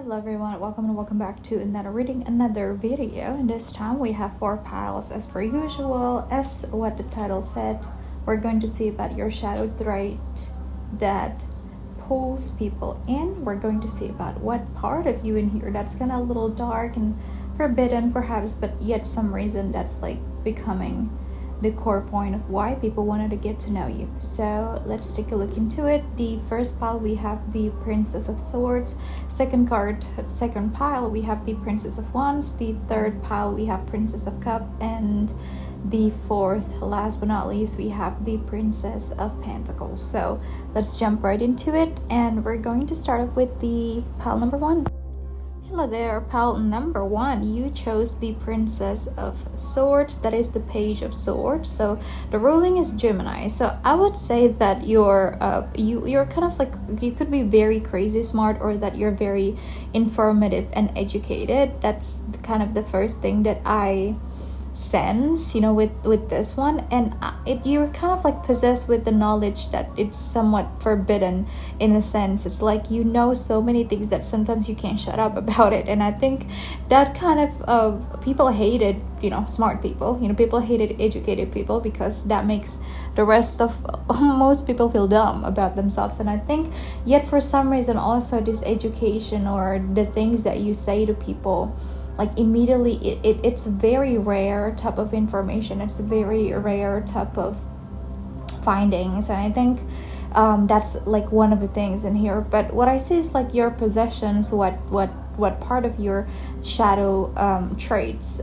Hello everyone, welcome and welcome back to another reading, another video. And this time we have 4 piles as per usual. As what the title said, we're going to see about your shadow trait that pulls people in. We're going to see about what part of you in here that's kind of a little dark and forbidden perhaps, but yet some reason that's like becoming the core point of why people wanted to get to know you. So let's take a look into it. The first pile we have the Princess of Swords. Second pile we have the Princess of Wands. The third pile we have Princess of Cups, and the fourth, last but not least, we have the Princess of Pentacles. So let's jump right into it, and we're going to start off with the pile number 1. Hello there, pile number 1. You chose the Princess of Swords. That is the Page of Swords. So the ruling is Gemini. So I would say that you're kind of like, you could be very crazy smart, or that you're very informative and educated. That's kind of the first thing that I sense, with this one. And you're kind of like possessed with the knowledge that it's somewhat forbidden in a sense. It's like you know so many things that sometimes you can't shut up about it. And I think that kind of people hated smart people. People hated educated people, because that makes the rest of most people feel dumb about themselves. And I think yet for some reason also this education, or the things that you say to people, like immediately it's a very rare type of information. It's a very rare type of findings. And I think that's like one of the things in here. But what I see is like your possessions, what part of your shadow traits,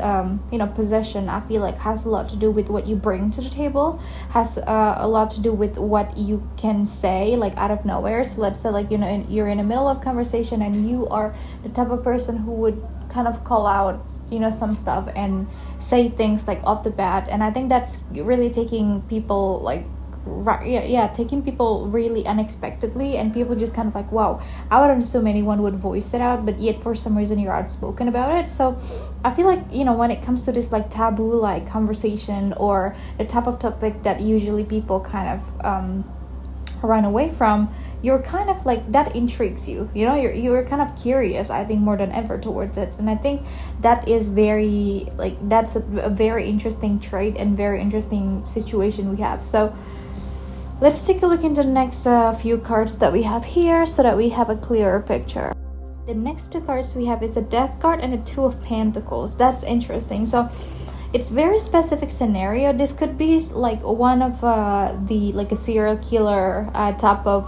possession, I feel like has a lot to do with what you bring to the table, has a lot to do with what you can say like out of nowhere. So let's say like you're in the middle of conversation, and you are the type of person who would kind of call out some stuff and say things like off the bat. And I think that's really taking people like taking people really unexpectedly, and people just kind of like, wow, I wouldn't assume anyone would voice it out, but yet for some reason you're outspoken about it. So I feel like when it comes to this like taboo like conversation, or the type of topic that usually people kind of run away from, you're kind of like, that intrigues you. You're kind of curious, I think, more than ever towards it. And I think that is very like, that's a very interesting trait and very interesting situation we have. So let's take a look into the next few cards that we have here, so that we have a clearer picture. The next 2 cards we have is a Death card and a Two of Pentacles. That's interesting. So it's very specific scenario. This could be like one of the like a serial killer type of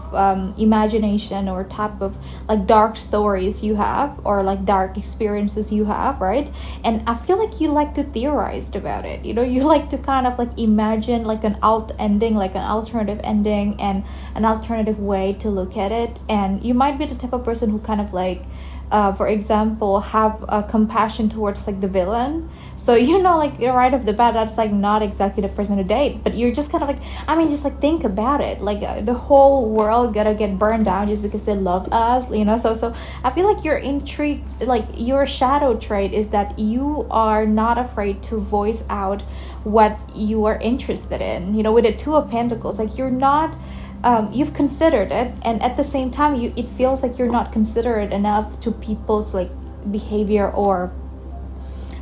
imagination, or type of like dark stories you have, or like dark experiences you have, right? And I feel like you like to theorize about it. You like to kind of like imagine like an ending, like an alternative ending, and an alternative way to look at it. And you might be the type of person who kind of like for example, have a compassion towards like the villain. So like right off the bat, that's like not exactly the person to date. But you're just kind of like, just like think about it, like the whole world gotta get burned down just because they love us, So I feel like you're intrigued. Like your shadow trait is that you are not afraid to voice out what you are interested in. With the Two of Pentacles, like you're not. You've considered it, and at the same time it feels like you're not considerate enough to people's like behavior or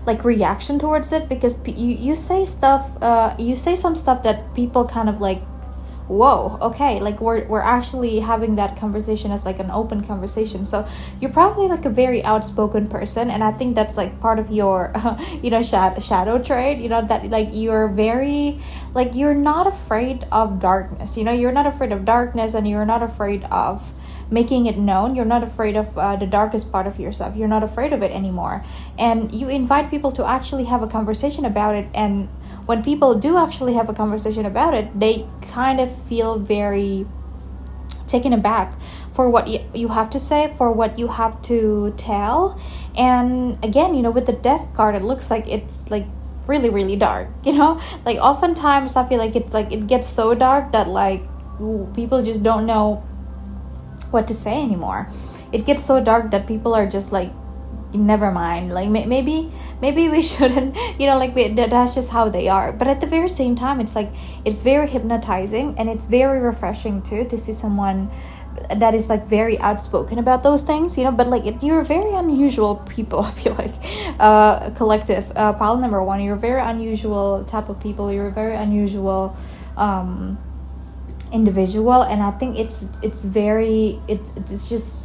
like reaction towards it, because you say stuff, you say some stuff that people kind of like, whoa, okay, like we're actually having that conversation as like an open conversation. So you're probably like a very outspoken person, and I think that's like part of your shadow trait, that like you're very like, you're not afraid of darkness. You're not afraid of darkness, and you're not afraid of making it known. You're not afraid of the darkest part of yourself. You're not afraid of it anymore, and you invite people to actually have a conversation about it. And when people do actually have a conversation about it, they kind of feel very taken aback for what you have to say, for what you have to tell. And again, with the Death card, it looks like it's like really, really dark, like oftentimes I feel like it's like it gets so dark that like people just don't know what to say anymore. It gets so dark that people are just like, never mind, like maybe we shouldn't, that's just how they are. But at the very same time, it's like, it's very hypnotizing, and it's very refreshing too, to see someone that is like very outspoken about those things, but like you're very unusual people. I feel like collective pile number 1, you're a very unusual type of people. You're a very unusual individual, and I think it's just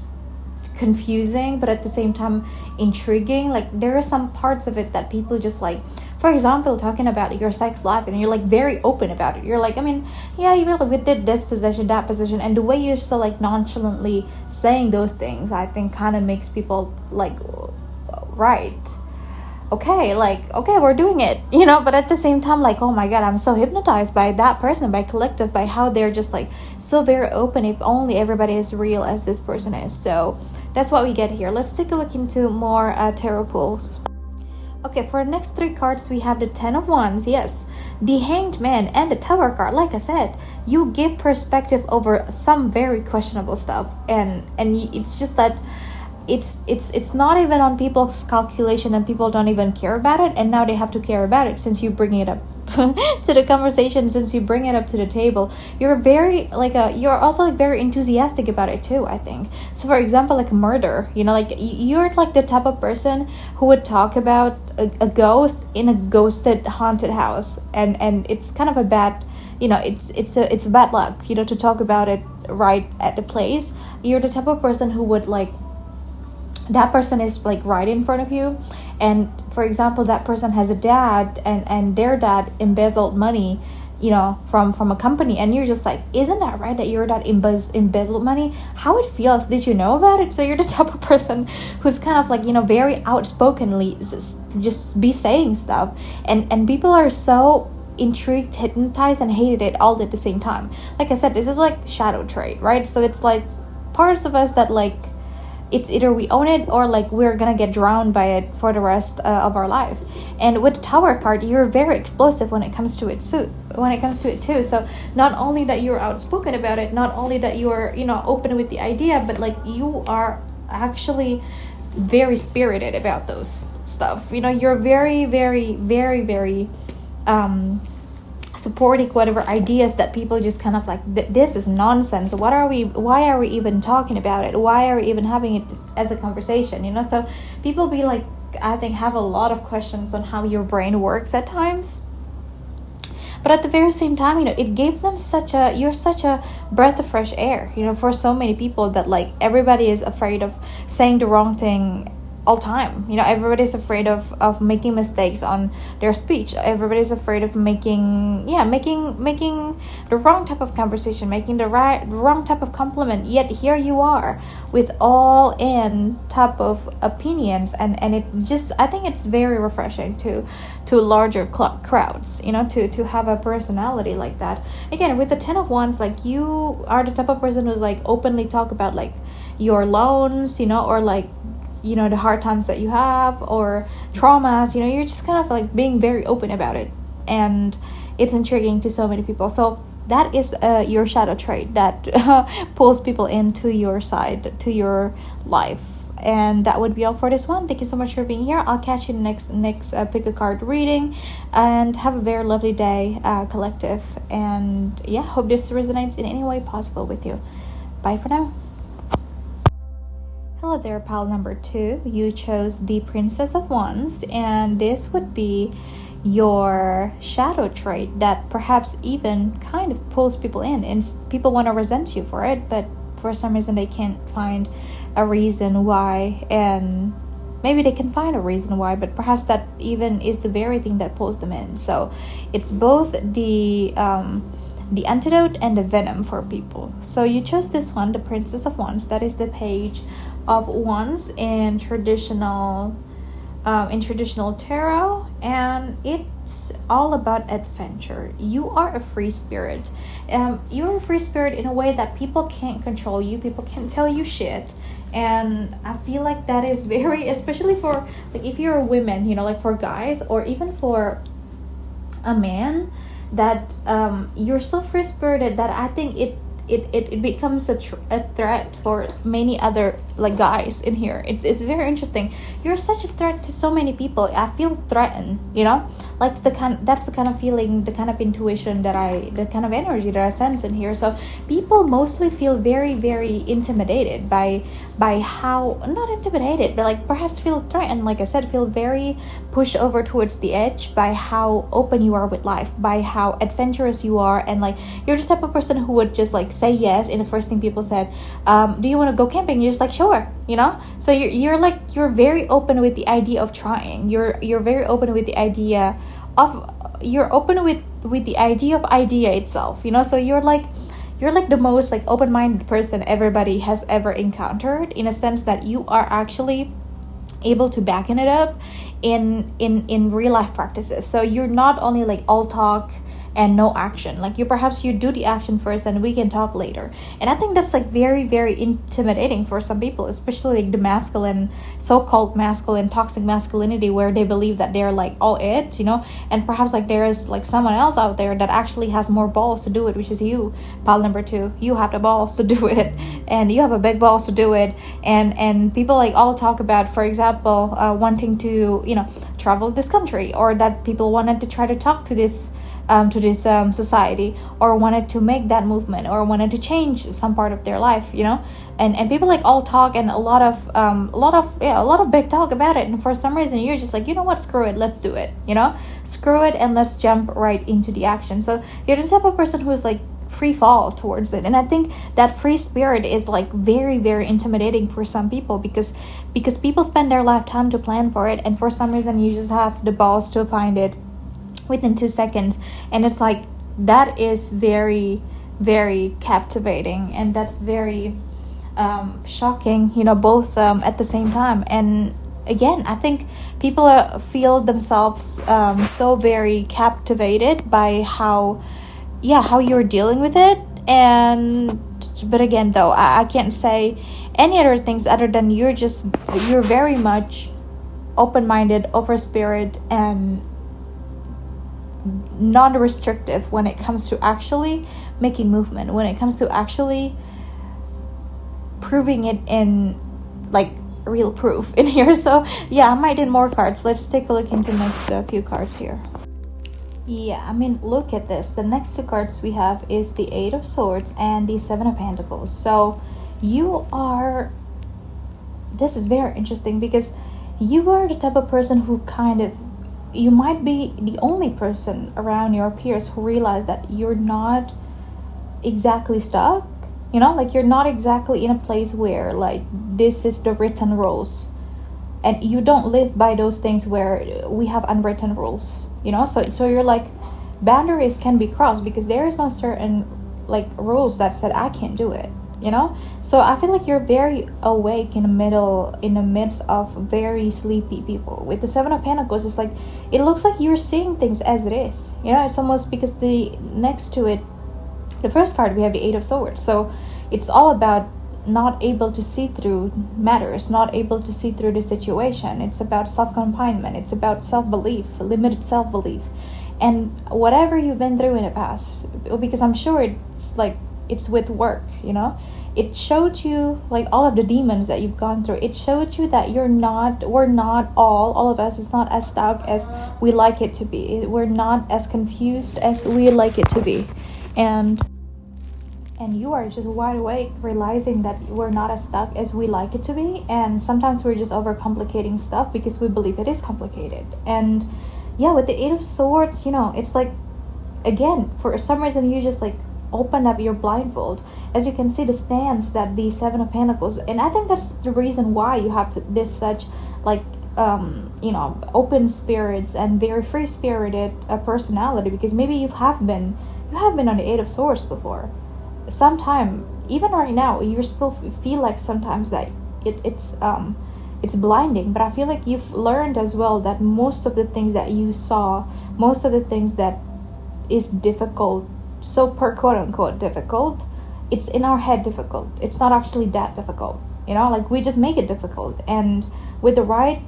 confusing, but at the same time intriguing. Like there are some parts of it that people just like, for example, talking about your sex life, and you're like very open about it. You're like, I mean, yeah, you really did this position, that position, and the way you're still like nonchalantly saying those things, I think kind of makes people like, right, okay, we're doing it, but at the same time, like, oh my god, I'm so hypnotized by that person, by collective, by how they're just like so very open. If only everybody is real as this person is. So that's what we get here. Let's take a look into more tarot pools. Okay, for the next 3 cards, we have the 10 of Wands, yes, the Hanged Man, and the Tower card. Like I said, you give perspective over some very questionable stuff, and it's just that it's not even on people's calculation, and people don't even care about it, and now they have to care about it since you bring it up to the conversation, since you bring it up to the table. You're very like you're also like very enthusiastic about it too, I think. So for example, like murder, like you're like the type of person who would talk about a ghost in a ghosted haunted house, and it's kind of a bad, it's a bad luck, to talk about it right at the place. You're the type of person who would like, that person is like right in front of you, and for example, that person has a dad, and their dad embezzled money, from a company, and you're just like, isn't that right that your dad embezzled money? How it feels, did you know about it? So you're the type of person who's kind of like, very outspokenly just be saying stuff, and people are so intrigued, hypnotized, and hated it all at the same time. Like I said, this is like shadow trait, right? So it's like parts of us that like, it's either we own it or like we're gonna get drowned by it for the rest of our life. And with the Tower card, you're very explosive when it comes to it too. So not only that you're outspoken about it, not only that you're open with the idea, but like you are actually very spirited about those stuff. You're very, very, very, very supporting whatever ideas that people just kind of like, this is nonsense. Why are we even talking about it? Why are we even having it as a conversation? So people be like, I think, have a lot of questions on how your brain works at times. But at the very same time, it gave them you're such a breath of fresh air, for so many people that like everybody is afraid of saying the wrong thing all time. Everybody's afraid of making mistakes on their speech. Everybody's afraid of making the wrong type of conversation, making the wrong type of compliment. Yet here you are with all in type of opinions, and it just, I think it's very refreshing to larger crowds, to have a personality like that. Again, with the 10 of Wands, like you are the type of person who's like openly talk about like your loans, or like the hard times that you have, or traumas. You're just kind of like being very open about it, and it's intriguing to so many people. So that is your shadow trait that pulls people into your side, to your life. And that would be all for this one. Thank you so much for being here. I'll catch you in the next pick a card reading, and have a very lovely day, collective. And yeah, hope this resonates in any way possible with you. Bye for now. Hello there, pile number 2. You chose the Princess of Wands, and this would be your shadow trait that perhaps even kind of pulls people in, and people want to resent you for it, but for some reason they can't find a reason why, and maybe they can find a reason why, but perhaps that even is the very thing that pulls them in. So it's both the antidote and the venom for people. So you chose this one, the Princess of Wands. That is the Page of Wands in traditional tarot, and it's all about adventure. You are a free spirit. You're a free spirit in a way that people can't control you, people can't tell you shit. And I feel like that is very, especially for like if you're a woman, like for guys, or even for a man, that you're so free spirited that I think it becomes a threat for many other like guys in here. It's very interesting. You're such a threat to so many people. I feel threatened, you know, like that's the kind of feeling, the kind of intuition the kind of energy that I sense in here. So people mostly feel very, very intimidated by how, not intimidated, but like perhaps feel threatened, like I said, feel very pushed over towards the edge by how open you are with life, by how adventurous you are, and like you're the type of person who would just like say yes in the first thing people said. Do you want to go camping? You're just like, sure, you know. So you're very open with the idea of trying. You're very open with the idea of, you're open with the idea of idea itself, you know. So you're like the most like open-minded person everybody has ever encountered, in a sense that you are actually able to back it up in real life practices. So you're not only like all talk and no action. Like you do the action first and we can talk later. And I think that's like very, very intimidating for some people, especially like the masculine, so-called masculine, toxic masculinity, where they believe that they're like all it, you know. And perhaps like there is like someone else out there that actually has more balls to do it, which is you, pile number 2. You have the balls to do it, and you have a big balls to do it. And people like all talk about, for example, wanting to, you know, travel this country, or that people wanted to try to talk to this society, or wanted to make that movement, or wanted to change some part of their life, you know. And people like all talk, and a lot of big talk about it, and for some reason you're just like, you know what, screw it, let's do it, you know, screw it, and let's jump right into the action. So you're the type of person who's like free fall towards it. And I think that free spirit is like very, very intimidating for some people, because people spend their lifetime to plan for it, and for some reason you just have the balls to find it within 2 seconds. And it's like, that is very, very captivating, and that's very shocking, you know, both at the same time. And again, I think people feel themselves so very captivated by how you're dealing with it. But again, though, I can't say any other things other than you're very much open-minded, over spirit, and non-restrictive when it comes to actually making movement, when it comes to actually proving it in like real proof in here. So yeah, I might need more cards. Let's take a look into the next few cards here. Yeah, I mean, look at this. The next 2 cards we have is the 8 of Swords and the 7 of Pentacles. So this is very interesting, because you are the type of person who you might be the only person around your peers who realize that you're not exactly stuck, you know, like you're not exactly in a place where like this is the written rules, and you don't live by those things where we have unwritten rules, you know. So you're like, boundaries can be crossed because there is no certain like rules that said I can't do it, you know. So I feel like you're very awake in the midst of very sleepy people. With the 7 of Pentacles, it's like, it looks like you're seeing things as it is, you know. It's almost, because the next to it, the first card, we have the 8 of Swords. So it's all about not able to see through matters, not able to see through the situation. It's about self-confinement. It's about self-belief, limited self-belief, and whatever you've been through in the past, because I'm sure it's with work, you know. It showed you like all of the demons that you've gone through. It showed you that we're not all of us is not as stuck as we like it to be. We're not as confused as we like it to be. And you are just wide awake, realizing that we're not as stuck as we like it to be. And sometimes we're just overcomplicating stuff because we believe it is complicated. And yeah, with the 8 of Swords, you know, it's like, again, for some reason you just like open up your blindfold. As you can see, the stance that the 7 of Pentacles, and I think that's the reason why you have this such like you know, open spirits and very free spirited personality, because maybe you have been on the 8 of Swords before. Sometime, even right now, you still feel like sometimes that it's blinding, but I feel like you've learned as well that most of the things that you saw, most of the things that is difficult, so per quote unquote difficult, it's in our head difficult. It's not actually that difficult, you know, like we just make it difficult. And with the right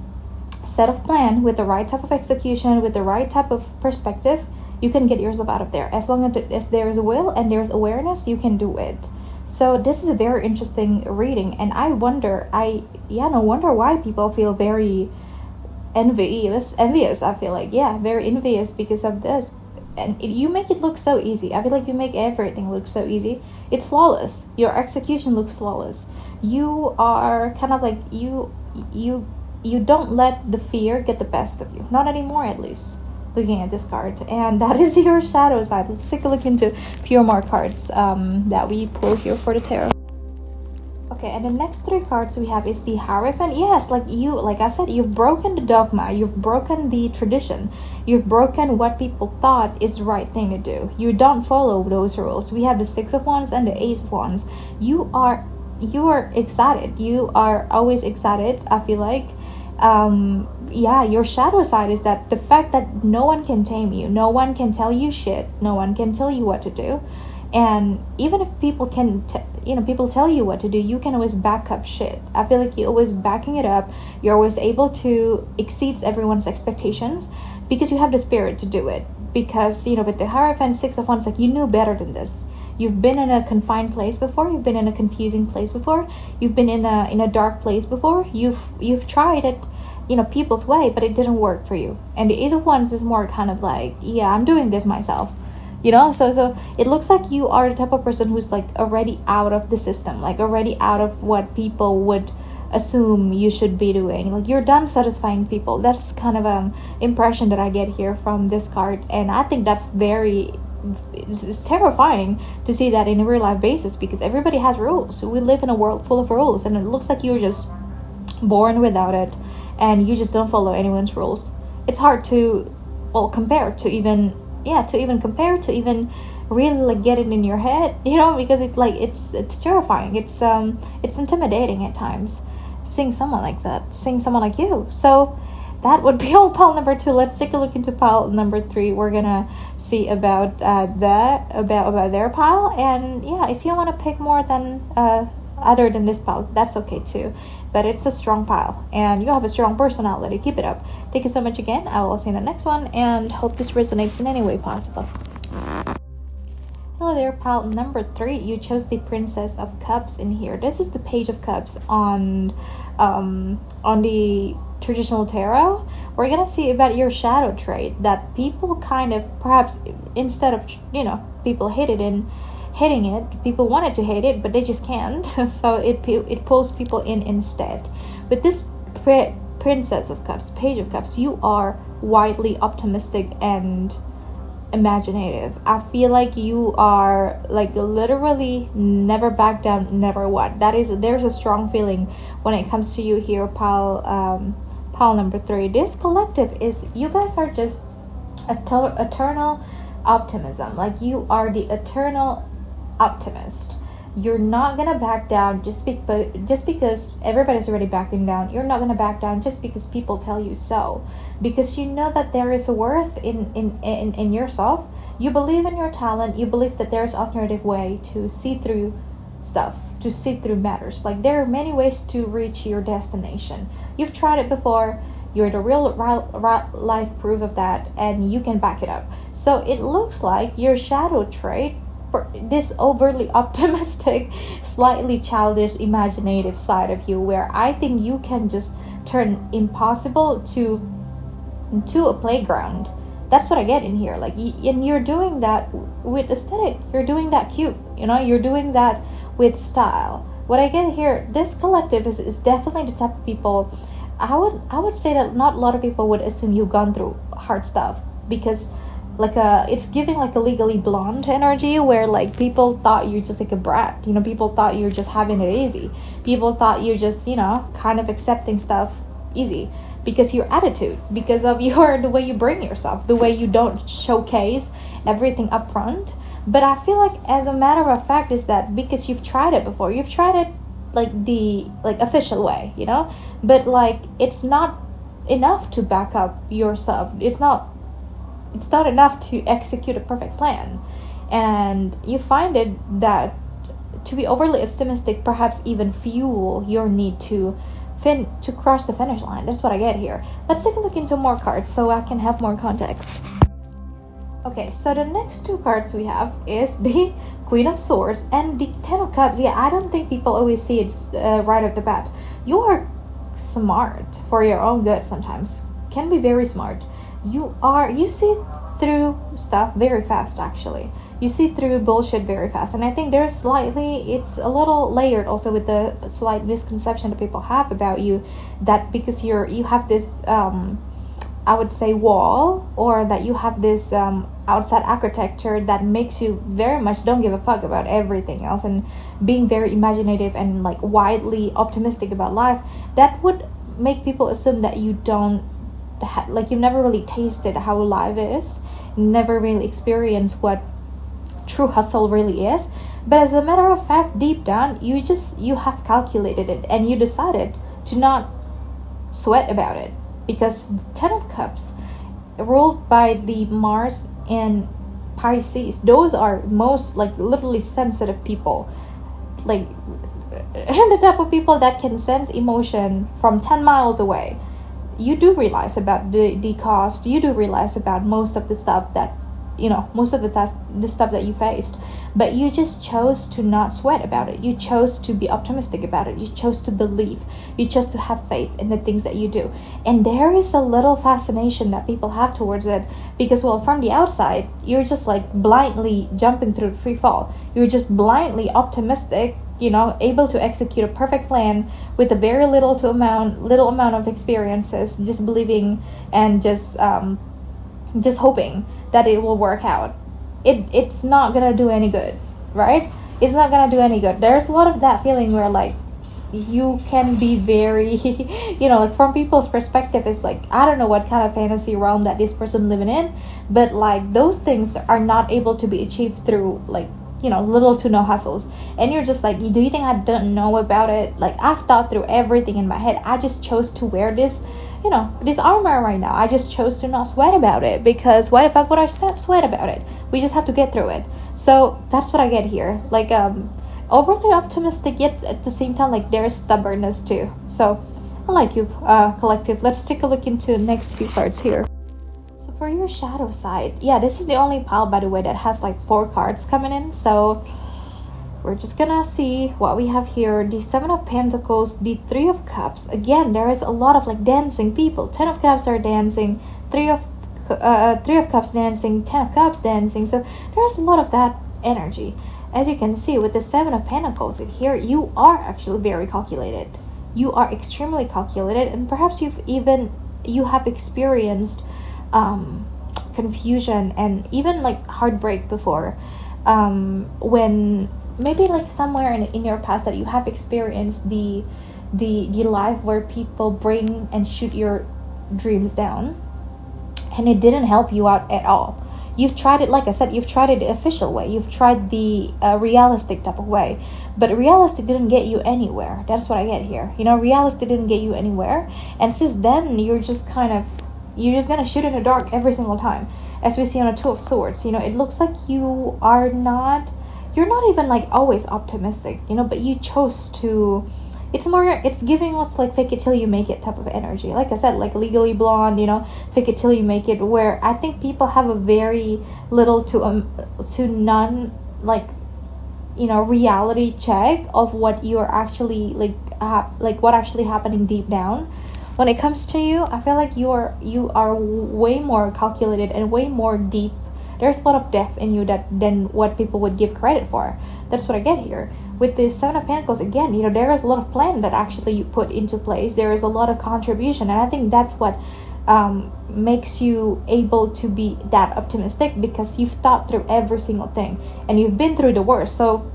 set of plan, with the right type of execution, with the right type of perspective, you can get yourself out of there. As long as there is a will and there's awareness, you can do it. So this is a very interesting reading, and I wonder, no wonder why people feel very envious. I feel like, yeah, very envious because of this. And you make it look so easy. I feel like you make everything look so easy. It's flawless. Your execution looks flawless. You are kind of like, you don't let the fear get the best of you. Not anymore, at least, looking at this card. And that is your shadow side. Let's take a look into a few more cards that we pull here for the tarot. Okay, and the next three cards we have is the Hierophant. Yes, like I said, you've broken the dogma, you've broken the tradition, you've broken what people thought is the right thing to do. You don't follow those rules. We have the Six of Wands and the Ace of Wands. You are excited. You are always excited, I feel like. Your shadow side is that the fact that no one can tame you, no one can tell you shit, no one can tell you what to do. And even if people people tell you what to do, you can always back up shit. I feel like you're always backing it up. You're always able to exceed everyone's expectations because you have the spirit to do it. Because, with the Hierophant, Six of Wands, like, you knew better than this. You've been in a confined place before. You've been in a confusing place before. You've been in a dark place before. You've tried it, people's way, but it didn't work for you. And the Ace of Wands is more kind of like, yeah, I'm doing this myself. So it looks like you are the type of person who's like already out of the system, like already out of what people would assume you should be doing. Like, you're done satisfying people. That's kind of an impression that I get here from this card, and I think that's it's terrifying to see that in a real life basis, because everybody has rules. We live in a world full of rules, and it looks like you're just born without it, and you just don't follow anyone's rules. It's hard to compare to even really like get it in your head, because it's terrifying. It's intimidating at times seeing someone like that, seeing someone like you. So that would be all pile number 2. Let's take a look into pile number 3. We're gonna see about about their pile, and if you want to pick more than other than this pile, that's okay too. But it's a strong pile, and you have a strong personality. Keep it up. Thank you so much again. I will see you in the next one, and hope this resonates in any way possible. Hello there, pile number 3. You chose the Princess of Cups in here. This is the Page of Cups on the traditional tarot. We're gonna see about your shadow trait that people kind of, perhaps instead of people hating it, people wanted to hate it, but they just can't. So it pulls people in instead. With this Princess of Cups, Page of Cups, you are widely optimistic and imaginative. I feel like you are like literally never back down, never what. There's a strong feeling when it comes to you here, pile number 3. This collective is, you guys are just eternal optimism. Like, you are the eternal optimist. You're not gonna back down just because everybody's already backing down. You're not gonna back down just because people tell you so, because you know that there is a worth in yourself. You believe in your talent. You believe that there's alternative way to see through stuff, to see through matters. Like, there are many ways to reach your destination. You've tried it before. You're the real life proof of that, and you can back it up. So it looks like your shadow trait, this overly optimistic, slightly childish, imaginative side of you, where I think you can just turn impossible to a playground. That's what I get in here. Like, and you're doing that with aesthetic. You're doing that cute. You're doing that with style. What I get here, this collective is definitely the type of people. I would say that not a lot of people would assume you've gone through hard stuff, because it's giving like a Legally Blonde energy, where like people thought you're just like a brat. People thought you're just having it easy. People thought you're just kind of accepting stuff easy because your attitude, because of the way you bring yourself, the way you don't showcase everything up front. But I feel like, as a matter of fact, is that because you've tried it before, you've tried it like the official way, but like it's not enough to back up yourself. It's not enough to execute a perfect plan, and you find it that to be overly optimistic perhaps even fuel your need to cross the finish line. That's what I get here. Let's take a look into more cards so I can have more context. Okay, so the next two cards we have is the Queen of Swords and the Ten of Cups. Yeah, I don't think people always see it right off the bat. You are smart for your own good sometimes. Can be very smart. You see through stuff very fast actually. You see through bullshit very fast. And I think it's a little layered also with the slight misconception that people have about you, that because you have this I would say wall, or that you have this outside architecture that makes you very much don't give a fuck about everything else, and being very imaginative and like widely optimistic about life, that would make people assume that you don't like you've never really tasted how life is, never really experienced what true hustle really is. But as a matter of fact, deep down you have calculated it, and you decided to not sweat about it, because the Ten of Cups ruled by the Mars and Pisces, those are most like literally sensitive people, like and the type of people that can sense emotion from 10 miles away. You do realize about the cost, you do realize about most of the stuff that most of the stuff that you faced, but you just chose to not sweat about it. You chose to be optimistic about it. You chose to believe. You chose to have faith in the things that you do. And there is a little fascination that people have towards it, because well, from the outside you're just like blindly jumping through the free fall. You're just blindly optimistic, able to execute a perfect plan with a very little amount of experiences, just believing and just hoping that it will work out. It's not gonna do any good, right? It's not gonna do any good. There's a lot of that feeling where like you can be very like from people's perspective, it's like I don't know what kind of fantasy realm that this person living in, but like those things are not able to be achieved through like little to no hustles. And you're just like, do you think I don't know about it? Like I've thought through everything in my head. I just chose to wear this this armor right now. I just chose to not sweat about it, because why the fuck would I sweat about it? We just have to get through it. So that's what I get here. Like overly optimistic, yet at the same time like there's stubbornness too. So I like you, collective. Let's take a look into the next few cards here. So for your shadow side, yeah, this is the only pile, by the way, that has like 4 cards coming in. So we're just gonna see what we have here. The Seven of Pentacles, the Three of Cups. Again, there is a lot of like dancing people. 10 of Cups are dancing, Three of Cups dancing, 10 of Cups dancing. So there's a lot of that energy. As you can see with the Seven of Pentacles in here, you are actually very calculated. You are extremely calculated, and perhaps you have experienced confusion and even like heartbreak before, when maybe like somewhere in your past that you have experienced the life where people bring and shoot your dreams down, and it didn't help you out at all. You've tried it, like I said, you've tried it the official way, you've tried the realistic type of way, but realistic didn't get you anywhere. That's what I get here. Realistic didn't get you anywhere, and since then you're just gonna shoot in the dark every single time. As we see on a Two of Swords, it looks like you're not even like always optimistic, but you chose to. It's giving us like fake it till you make it type of energy. Like I said, like Legally Blonde, fake it till you make it, where I think people have a very little to none like reality check of what you're actually like what actually happening deep down. When it comes to you, I feel like you are way more calculated and way more deep. There's a lot of depth in you than what people would give credit for. That's what I get here. With the Seven of Pentacles, again, there is a lot of plan that actually you put into place. There is a lot of contribution, and I think that's what makes you able to be that optimistic, because you've thought through every single thing and you've been through the worst. So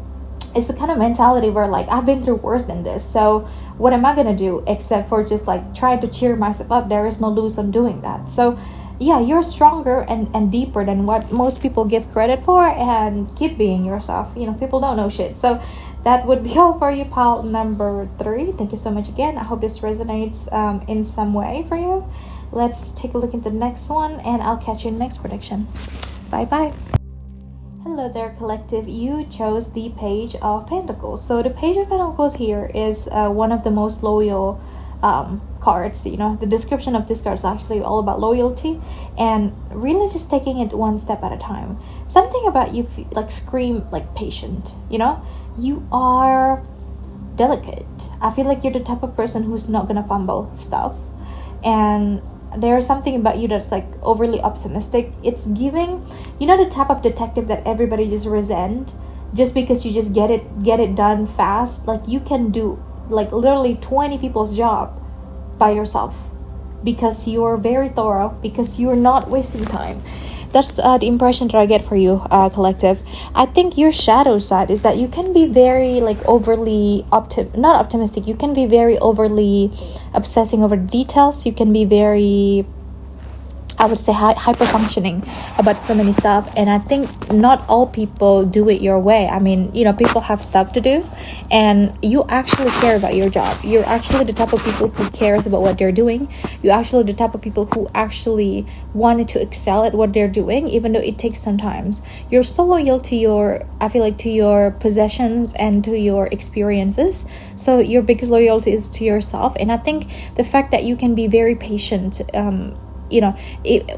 it's the kind of mentality where like I've been through worse than this, so what am I gonna do except for just like try to cheer myself up? There is no lose on doing that. So yeah, you're stronger and deeper than what most people give credit for, and keep being yourself. People don't know shit. So that would be all for you, pile number 3. Thank you so much again. I hope this resonates in some way for you. Let's take a look at the next one, and I'll catch you in the next prediction. Bye bye. Hello there, collective. You chose the Page of Pentacles. So the Page of Pentacles here is one of the most loyal cards. The description of this card is actually all about loyalty and really just taking it one step at a time. Something about you scream like patient. You are delicate. I feel like you're the type of person who's not gonna fumble stuff, and there's something about you that's like overly optimistic. It's giving, the type of detective that everybody just resent just because you just get it done fast. Like you can do like literally 20 people's job by yourself because you're very thorough, because you're not wasting time. That's the impression that I get for you, collective. I think your shadow side is that you can be very like overly not optimistic. You can be very overly obsessing over details. You can be very, I would say, hyper functioning about so many stuff. And I think not all people do it your way. I mean, people have stuff to do, and you actually care about your job. You're actually the type of people who cares about what they're doing. You're actually the type of people who actually wanted to excel at what they're doing, even though it takes some time. You're so loyal to your possessions and to your experiences. So your biggest loyalty is to yourself. And I think the fact that you can be very patient,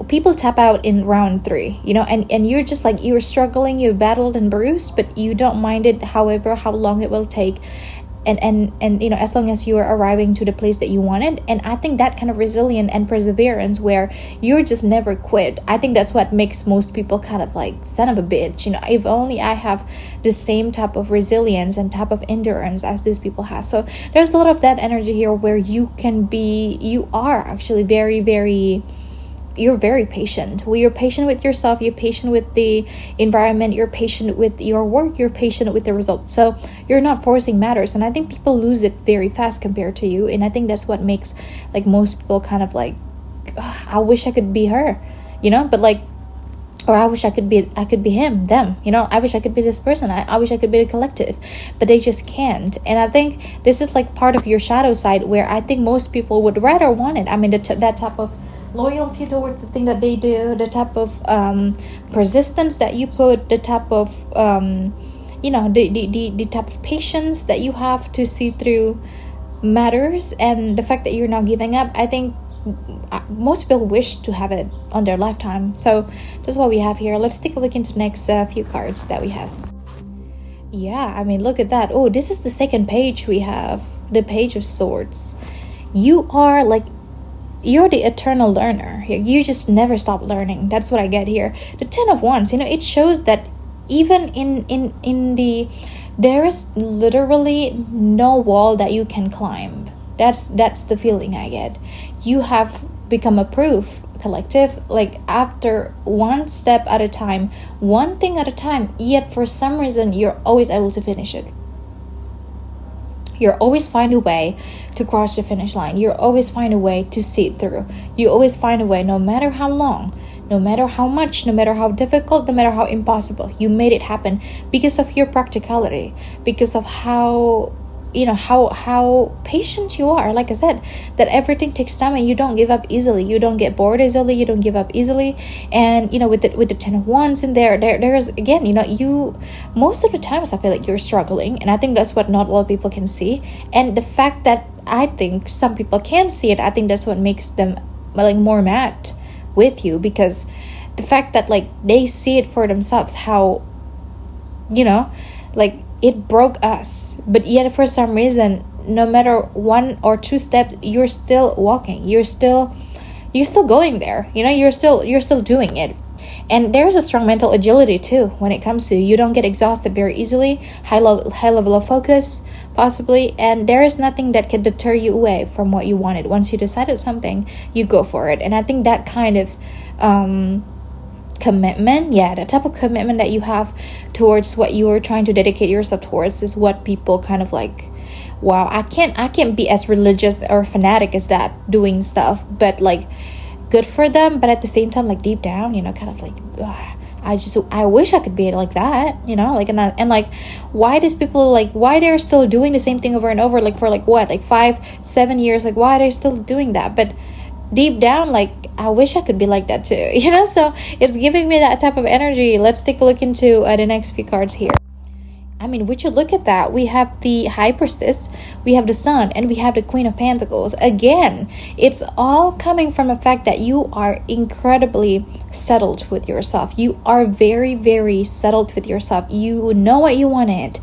people tap out in round 3, and you're just like, you're struggling, you're battled and bruised, but you don't mind it, however how long it will take, and as long as you are arriving to the place that you wanted. And I think that kind of resilience and perseverance where you're just never quit, I think that's what makes most people kind of like son of a bitch. If only I have the same type of resilience and type of endurance as these people have. So there's a lot of that energy here where you are actually very, very, you're very patient. Well, you're patient with yourself, you're patient with the environment, you're patient with your work, you're patient with the results. So you're not forcing matters, and I think people lose it very fast compared to you. And I think that's what makes like most people kind of like, I wish I could be her, but like, or I wish I could be him, them, I wish I could be this person, I wish I could be the collective, but they just can't. And I think this is like part of your shadow side where I think most people would rather want it. I mean, that type of loyalty towards the thing that they do, the type of persistence that you put, the type of the type of patience that you have to see through matters, and the fact that you're not giving up. I think most people wish to have it on their lifetime. So that's what we have here. Let's take a look into the next few cards that we have. Yeah, I mean, look at that. Oh, this is the second page. We have the Page of Swords. You are like, you're the eternal learner. You just never stop learning. That's what I get here. The Ten of Wands, it shows that even in the, there is literally no wall that you can climb. That's the feeling I get. You have become a proof, collective, like after one step at a time, one thing at a time, yet for some reason you're always able to finish it. You're always find a way to cross the finish line. You always find a way to see it through. You always find a way, no matter how long, no matter how much, no matter how difficult, no matter how impossible, you made it happen because of your practicality, because of how how patient you are. Like I said, that everything takes time and you don't give up easily. You don't get bored easily. You don't give up easily. And with the Ten of Wands in there's again, you most of the times I feel like you're struggling, and I think that's what not all people can see. And the fact that I think some people can see it, I think that's what makes them like more mad with you, because the fact that like they see it for themselves, how like it broke us, but yet for some reason, no matter 1 or 2 steps, you're still walking, you're still going there, you're still doing it. And there's a strong mental agility too when it comes to you don't get exhausted very easily, high level of focus possibly, and there is nothing that can deter you away from what you wanted. Once you decided something, you go for it. And I think that kind of commitment, that type of commitment that you have towards what you are trying to dedicate yourself towards is what people kind of like, wow, I can't be as religious or fanatic as that doing stuff, but like good for them. But at the same time, like deep down, kind of like, I wish I could be like that, like, and like, why these people, like, why they're still doing the same thing over and over, like for like what, like 5-7 years, like why they're still doing that. But deep down, like, I wish I could be like that too, so it's giving me that type of energy. Let's take a look into the next few cards here. I mean, would you look at that? We have the High Priestess, we have the Sun, and we have the Queen of Pentacles. Again, it's all coming from the fact that you are incredibly settled with yourself. You are very, very settled with yourself. You know what you wanted.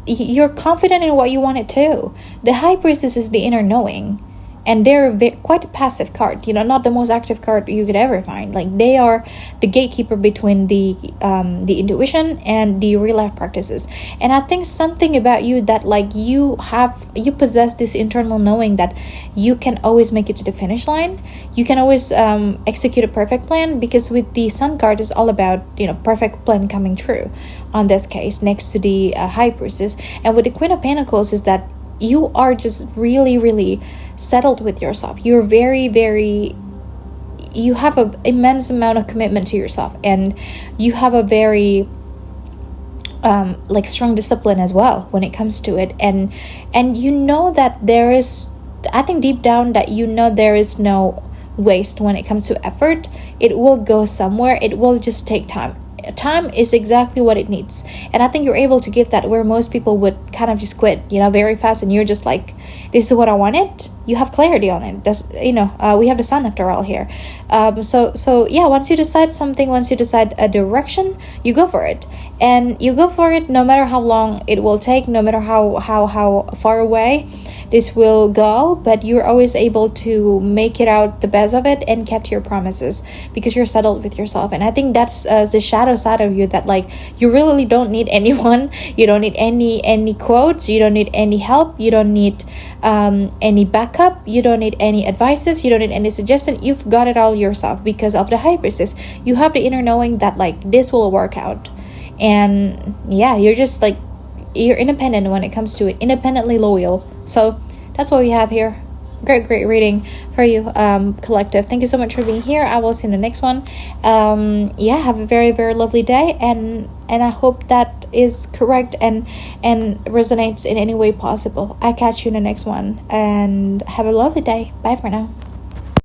You're confident in what you wanted too. The High Priestess is the inner knowing. And they're quite a passive card, not the most active card you could ever find. Like, they are the gatekeeper between the intuition and the real life practices. And I think something about you that, like, you possess this internal knowing that you can always make it to the finish line. You can always execute a perfect plan, because with the Sun card, it's all about perfect plan coming true. On this case, next to the High Priestess, and with the Queen of Pentacles, is that you are just really, really settled with yourself. You're very, very, you have an immense amount of commitment to yourself, and you have a very strong discipline as well when it comes to it, and that there is, I think deep down that there is no waste when it comes to effort. It will go somewhere. It will just take time. Time is exactly what it needs, and I think you're able to give that, where most people would kind of just quit very fast, and you're just like, this is what I wanted. You have clarity on it. We have the Sun after all here. So yeah, once you decide something, once you decide a direction, you go for it, and you go for it no matter how long it will take, no matter how far away this will go, but you're always able to make it out the best of it and kept your promises, because you're settled with yourself. And I think that's the shadow side of you, that like, you really don't need anyone. You don't need any quotes. You don't need any help. You don't need any backup. You don't need any advices. You don't need any suggestion. You've got it all yourself, because of the High Priestess. You have the inner knowing that, like, this will work out. And yeah, you're just like, you're independent when it comes to it, independently loyal. So that's what we have here. Great reading for you, collective. Thank you so much for being here. I will see you in the next one. Have a very, very lovely day, and I hope that is correct and resonates in any way possible. I catch you in the next one, and have a lovely day. Bye for now.